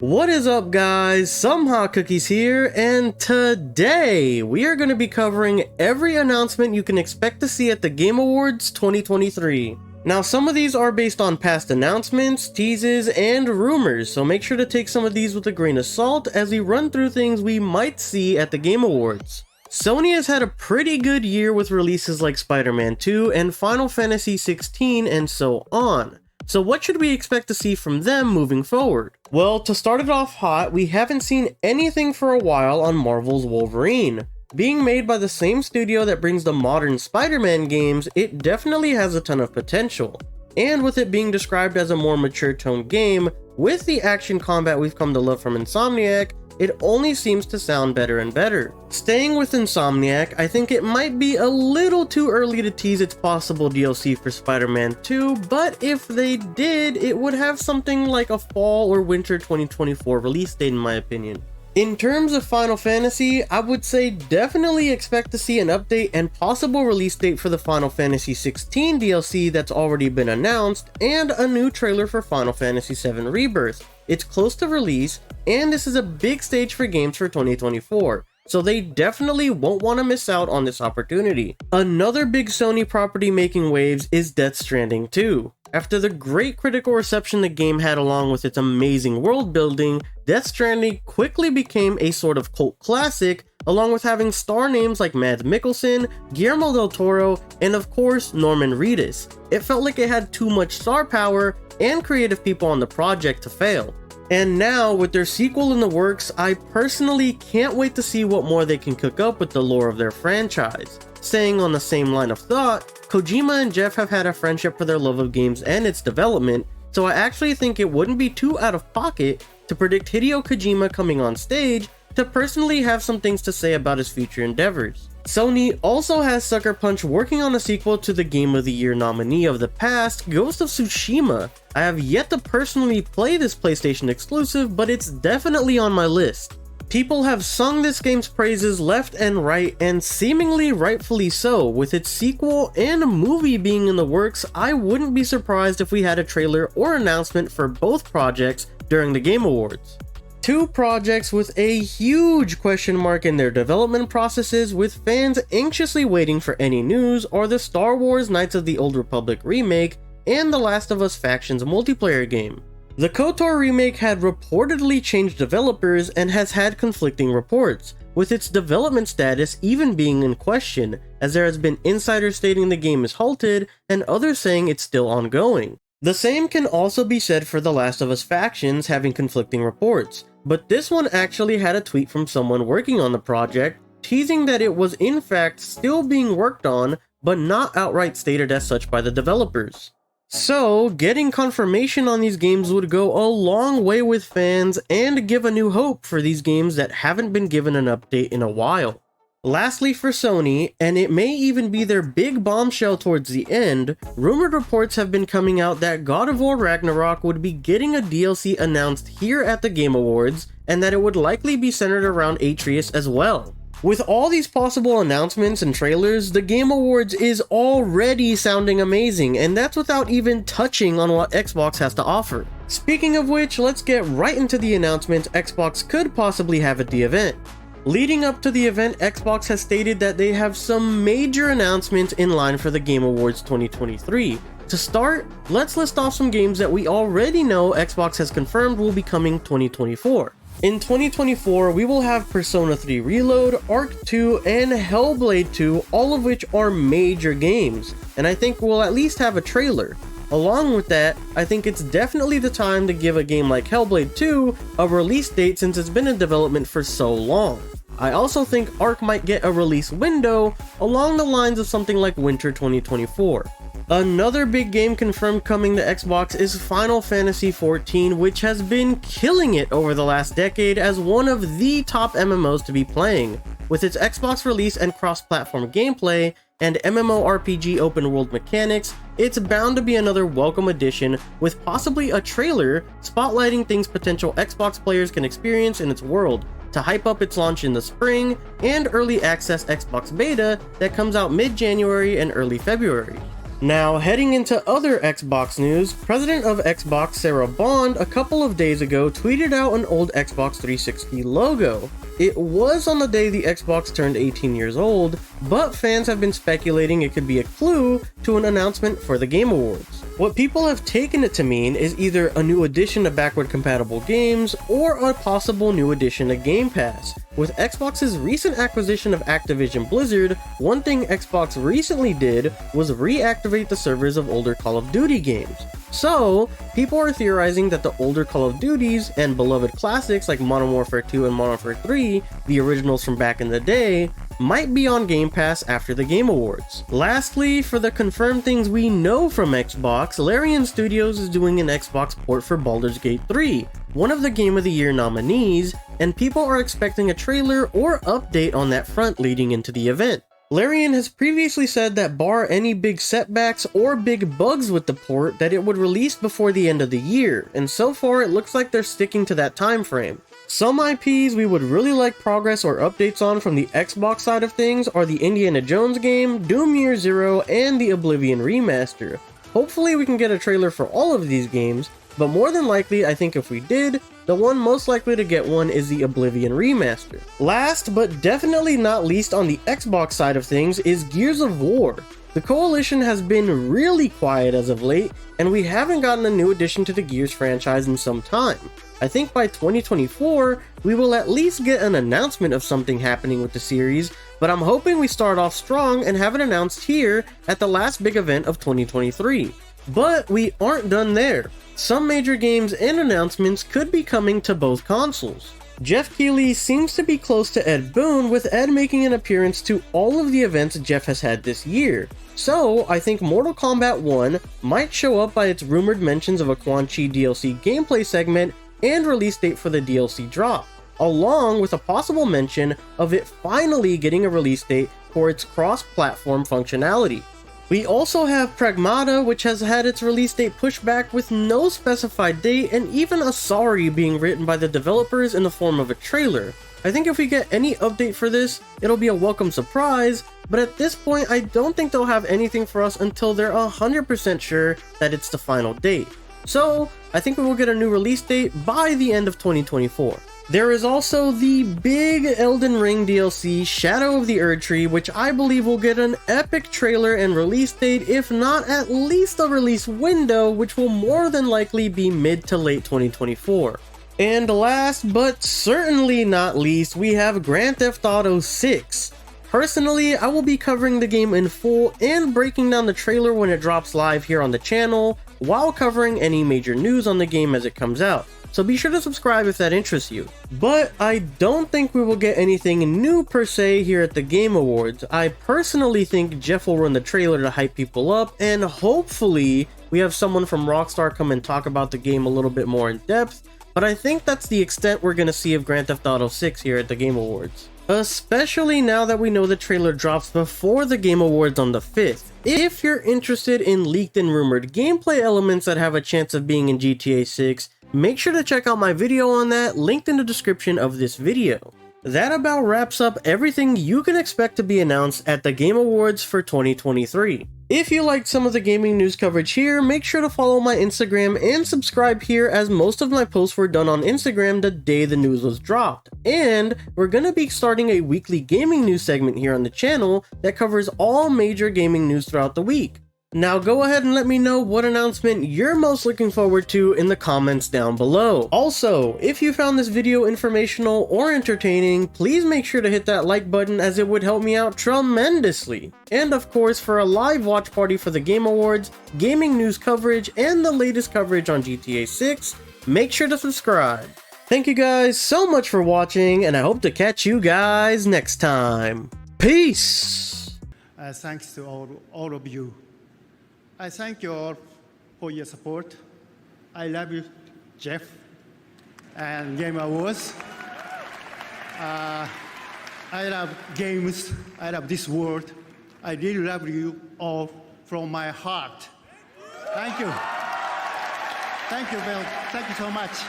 What is up, guys? Somehotcookies here, and today we are going to be covering every announcement you can expect to see at the Game Awards 2023. Now, some of these are based on past announcements, teases, and rumors, so make sure to take some of these with a grain of salt as we run through things we might see at the Game Awards. Sony has had a pretty good year with releases like Spider-Man 2 and Final Fantasy 16 and so on. So what should we expect to see from them moving forward? Well, to start it off hot, we haven't seen anything for a while on Marvel's Wolverine. Being made by the same studio that brings the modern Spider-Man games, it definitely has a ton of potential. And with it being described as a more mature toned game, with the action combat we've come to love from Insomniac, it only seems to sound better and better. Staying with Insomniac, I think it might be a little too early to tease its possible DLC for Spider-Man 2, but if they did, it would have something like a fall or winter 2024 release date in my opinion. In terms of Final Fantasy, I would say definitely expect to see an update and possible release date for the Final Fantasy 16 DLC that's already been announced, and a new trailer for Final Fantasy 7 Rebirth. It's close to release, and this is a big stage for games for 2024, so they definitely won't want to miss out on this opportunity. Another big Sony property making waves is Death Stranding 2. After the great critical reception the game had along with its amazing world building, Death Stranding quickly became a sort of cult classic, along with having star names like Mads Mikkelsen, Guillermo del Toro, and of course Norman Reedus. It felt like it had too much star power and creative people on the project to fail. And now, with their sequel in the works, I personally can't wait to see what more they can cook up with the lore of their franchise. Staying on the same line of thought, Kojima and Geoff have had a friendship for their love of games and its development, so I actually think it wouldn't be too out of pocket to predict Hideo Kojima coming on stage to personally have some things to say about his future endeavors. Sony also has Sucker Punch working on a sequel to the Game of the Year nominee of the past, Ghost of Tsushima. I have yet to personally play this PlayStation exclusive, but it's definitely on my list. People have sung this game's praises left and right, and seemingly rightfully so. With its sequel and a movie being in the works, I wouldn't be surprised if we had a trailer or announcement for both projects during the Game Awards. Two projects with a huge question mark in their development processes, with fans anxiously waiting for any news, are the Star Wars Knights of the Old Republic remake and The Last of Us Factions multiplayer game. The KOTOR remake had reportedly changed developers and has had conflicting reports, with its development status even being in question, as there has been insiders stating the game is halted and others saying it's still ongoing. The same can also be said for The Last of Us Factions having conflicting reports, but this one actually had a tweet from someone working on the project teasing that it was in fact still being worked on, but not outright stated as such by the developers. So, getting confirmation on these games would go a long way with fans and give a new hope for these games that haven't been given an update in a while. Lastly, for Sony, and it may even be their big bombshell towards the end, rumored reports have been coming out that God of War Ragnarok would be getting a DLC announced here at the Game Awards, and that it would likely be centered around Atreus as well. With all these possible announcements and trailers, the Game Awards is already sounding amazing, and that's without even touching on what Xbox has to offer. Speaking of which, let's get right into the announcements Xbox could possibly have at the event. Leading up to the event, Xbox has stated that they have some major announcements in line for the Game Awards 2023. To start, let's list off some games that we already know Xbox has confirmed will be coming 2024. In 2024, we will have Persona 3 Reload, Arc 2, and Hellblade 2, all of which are major games, and I think we'll at least have a trailer. Along with that, I think it's definitely the time to give a game like Hellblade 2 a release date since it's been in development for so long. I also think Arc might get a release window along the lines of something like winter 2024. Another big game confirmed coming to Xbox is Final Fantasy XIV, which has been killing it over the last decade as one of the top MMOs to be playing. With its Xbox release and cross-platform gameplay and MMORPG open world mechanics, it's bound to be another welcome addition, with possibly a trailer spotlighting things potential Xbox players can experience in its world, to hype up its launch in the spring, and early access Xbox beta that comes out mid-January and early February. Now, heading into other Xbox news, President of Xbox Sarah Bond a couple of days ago tweeted out an old Xbox 360 logo. It was on the day the Xbox turned 18 years old, but fans have been speculating it could be a clue to an announcement for the Game Awards. What people have taken it to mean is either a new addition to backward compatible games or a possible new addition to Game Pass. With Xbox's recent acquisition of Activision Blizzard, one thing Xbox recently did was reactivate the servers of older Call of Duty games. So, people are theorizing that the older Call of Duties and beloved classics like Modern Warfare 2 and Modern Warfare 3, the originals from back in the day, might be on Game Pass after the Game Awards. Lastly, for the confirmed things we know from Xbox, Larian Studios is doing an Xbox port for Baldur's Gate 3, one of the Game of the Year nominees, and people are expecting a trailer or update on that front leading into the event. Larian has previously said that bar any big setbacks or big bugs with the port, that it would release before the end of the year, and so far it looks like they're sticking to that time frame. Some IPs we would really like progress or updates on from the Xbox side of things are the Indiana Jones game, Doom Year Zero, and the Oblivion remaster. Hopefully we can get a trailer for all of these games, but more than likely I think if we did, the one most likely to get one is the Oblivion remaster. Last but definitely not least on the Xbox side of things is Gears of War. The Coalition has been really quiet as of late, and we haven't gotten a new addition to the Gears franchise in some time. I think by 2024, we will at least get an announcement of something happening with the series, but I'm hoping we start off strong and have it announced here at the last big event of 2023. But we aren't done there. Some major games and announcements could be coming to both consoles. Geoff Keighley seems to be close to Ed Boon, with Ed making an appearance to all of the events Geoff has had this year. So, I think Mortal Kombat 1 might show up by its rumored mentions of a Quan Chi DLC gameplay segment and release date for the DLC drop, along with a possible mention of it finally getting a release date for its cross-platform functionality. We also have Pragmata, which has had its release date pushed back with no specified date, and even a sorry being written by the developers in the form of a trailer. I think if we get any update for this, it'll be a welcome surprise, but at this point I don't think they'll have anything for us until they're 100% sure that it's the final date. So, I think we will get a new release date by the end of 2024. There is also the big Elden Ring DLC, Shadow of the Erdtree, which I believe will get an epic trailer and release date, if not at least a release window, which will more than likely be mid to late 2024. And last but certainly not least, we have Grand Theft Auto 6. Personally, I will be covering the game in full and breaking down the trailer when it drops live here on the channel, while covering any major news on the game as it comes out. So be sure to subscribe if that interests you. But I don't think we will get anything new per se here at the Game Awards. I personally think Geoff will run the trailer to hype people up, and hopefully we have someone from Rockstar come and talk about the game a little bit more in depth, but I think that's the extent we're going to see of Grand Theft Auto 6 here at the Game Awards. Especially now that we know the trailer drops before the Game Awards on the 5th. If you're interested in leaked and rumored gameplay elements that have a chance of being in GTA 6, make sure to check out my video on that, linked in the description of this video. That about wraps up everything you can expect to be announced at the Game Awards for 2023. If you liked some of the gaming news coverage here, make sure to follow my Instagram and subscribe here, as most of my posts were done on Instagram the day the news was dropped. And we're gonna be starting a weekly gaming news segment here on the channel that covers all major gaming news throughout the week. Now go ahead and let me know what announcement you're most looking forward to in the comments down below. Also, if you found this video informational or entertaining, please make sure to hit that like button, as it would help me out tremendously. And of course, for a live watch party for the Game Awards, gaming news coverage, and the latest coverage on GTA 6, make sure to subscribe. Thank you guys so much for watching, and I hope to catch you guys next time. Peace! Thanks to all of you. I thank you all for your support. I love you, Geoff, and Game Awards. I love games. I love this world. I really love you all from my heart. Thank you. Thank you, Bill. Thank you so much.